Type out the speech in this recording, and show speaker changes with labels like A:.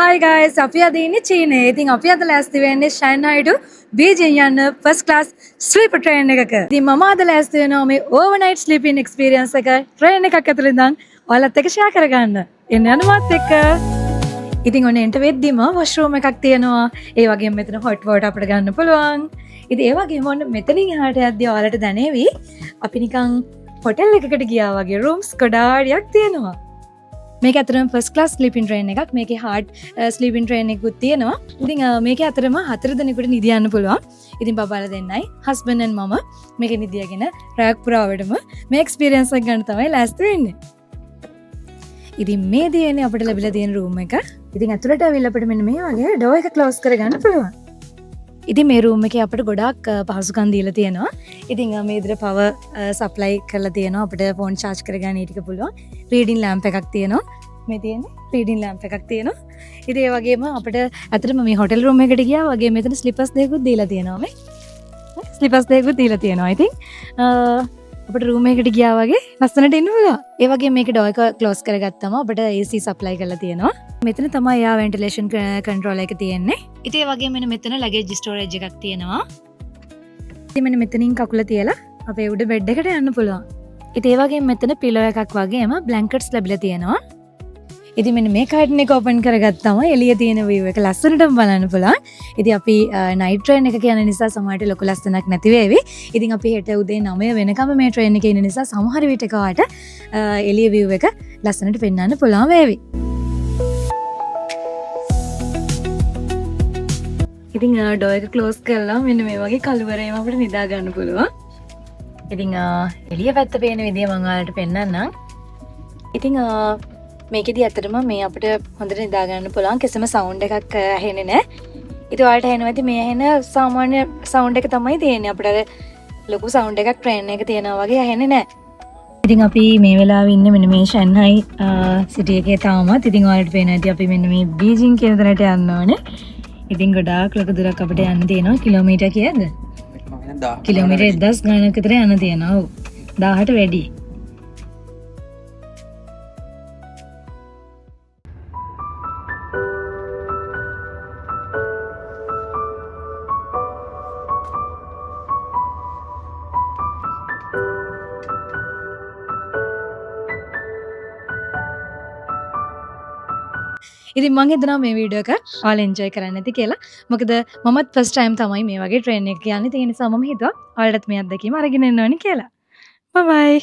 A: Hi guys, අපි අද ඉන්නේ චීනයේ. ඉතින් අපි අද ලෑස්ති වෙන්නේ ෂැන්හයි ටු බීජිං යන ෆස්ට් ක්ලාස් ස්ලීපර් ට්‍රේන් එකක. ඉතින් මම අද ලෑස්ති වෙනවා මේ ඕවර්නයිට් ස්ලීපින් එක්ස්පීරියන්ස් එක ට්‍රේන් එකක් ඇතුළේ ඉඳන් ඔයාලත් එක්ක ෂෙයා කරගන්න. එන්න යන්න මාත් එක්ක. ඉතින් ඔන්න එන්ට වෙද්දිම වොෂරූම් එකක් තියෙනවා. ඒ වගේම මෙතන හොට් වෝටර් අපිට ගන්න පුළුවන්. ඉතින් ඒ වගේම ඔන්න මෙතනින් එහාට යද්දී ඔයාලට දැනේවි අපි නිකන් හොටෙල් එකකට ගියා වගේ රූම්ස් ගොඩාරියක් තියෙනවා. මේක අතරම ෆස්ට් ක්ලාස් ස්ලීපින් ට්‍රේන් එකක්. මේකේ හાર્ඩ් ස්ලීපින් ට්‍රේන් එකකුත් තියෙනවා. ඉතින් මේකේ අතරම 4 දෙනෙකුට නිදියන්න පුළුවන්. ඉතින් බබාලා දෙන්නයි හස්බන්ඩ් and මම මේකේ නිදියගෙන රැක් පුරාවටම මේ එක්ස්පීරියන්ස් එක ගන්න තමයි ලෑස්ති වෙන්නේ. ඉතින් මේ දෙන්නේ අපිට ලැබිලා තියෙන රූම් එක. ඉතින් ඇතුළට ඇවිල්ලා අපිට මෙන්න මේ වගේ ඩෝර් එක ක්ලෝස් කරගන්න පුළුවන්. ඉතින් මේ රූම් එකේ අපිට ගොඩාක් පහසුකම් දීලා තියෙනවා. ඉතින් මේ විදිහට පවර් සප්ලයි කරලා තියෙනවා. අපිට ෆෝන් charge කරගන්න ඊටික පුළුවන්. රීඩින් ලැම්ප් එකක් තියෙනවා. මේ තියෙන්නේ රීඩින් ලැම්ප් එකක් තියෙනවා. ඉතින් ඒ වගේම අපිට ඇත්තටම මේ හොටෙල් රූම් එකකට ගියා වගේ මෙතන ස්ලිපර්ස් දෙකකුත් දීලා තියෙනවා මේ. ස්ලිපර්ස් දෙකකුත් දීලා තියෙනවා. ඉතින් අපිට රූම් එකකට ගියා වගේ ලස්සනට ඉන්න පුළුවන්. ඒ වගේම මේක ඩෝර් එක ක්ලෝස් කරගත්තම අපිට AC සප්ලයි කරලා තියෙනවා. මෙතන තමයි යා වෙන්ටිලේෂන් කන්ට්‍රෝල් එක තියෙන්නේ. ඉතින් ඒ වගේම මෙතන ලගේජ් ස්ටෝරේජ් එකක් තියෙනවා. ඉතින් මෙතනින් කකුල තියලා අපේ උඩ බෙඩ් එකට යන්න පුළුවන්. ඉතින් ඒ වගේම මෙතන පිලෝ එකක් වගේම බ්ලැන්කට්ස් ලැබිලා තියෙනවා. ඉතින් මෙන්න මේ කර්ටන් එක ඕපන් කරගත්තම එළිය තියෙන view එක ලස්සනටම බලන්න පුළුවන්. ඉතින් අපි නයිට් ට්‍රේන් එක යන නිසා සමහරට ලොකු ලස්සනක් නැති වේවි. ඉතින් අපි හෙට උදේ 9 වෙනකම් මේ ට්‍රේන් එකේ ඉන්න නිසා සමහර විටක වාට එළිය view එක ලස්සනට පෙන්වන්න පුළුවන් වේවි. ඉතින් ඩෝර් එක ක්ලෝස් කරලා මෙන්න මේ වගේ කළුවරේම අපිට නිදා ගන්න පුළුවන්. ඉතින් එළිය පැත්ත පේන විදිය මම ඔයාලට පෙන්නන්නම්. ඉතින් මේකෙදි ඇත්තටම මේ අපිට හොඳට නිදා ගන්න පුළුවන් කිසිම සවුන්ඩ් එකක් ඇහෙන්නේ නැහැ. ඉතින් ඔයාලට ඇහෙනවා ඇති මේ ඇහෙන සාමාන්‍ය සවුන්ඩ් එක තමයි තියෙන්නේ. අපිට ලොකු සවුන්ඩ් එකක් ට්‍රේන් එකේ තියෙනවා වගේ ඇහෙන්නේ නැහැ. ඉතින් අපි මේ වෙලාවේ ඉන්නේ මෙන්න මේ ෂැන්හයි සිටි එකේ තාමත්. ඉතින් ඔයාලට පේනවා ඇති අපි මෙන්න මේ බීජිං කියන තැනට යන්න ඕනේ. ඉතින් ගොඩාක් ලොකු දුරක් අපිට යන්න තියෙනවා. කිලෝමීටර් කීයද? කිලෝමීටර් 1000 ගණනක් විතර යන්න තියෙනවා. ඔව්. 1000ට වැඩි. ඉතින් මම හිතනවා මේ වීඩියෝ එක ඔයාලා එන්ජොයි කරන්න ඇති කියලා. මොකද මමත් ෆස්ට් ටයිම් තමයි මේ වගේ ට්‍රේන් එකක යන්නේ. ඒ නිසා මම හිතුවා ඔයාලටත් මේ අත්දැකීම අරගෙන එන්න ඕනි කියලා. බයි බයි.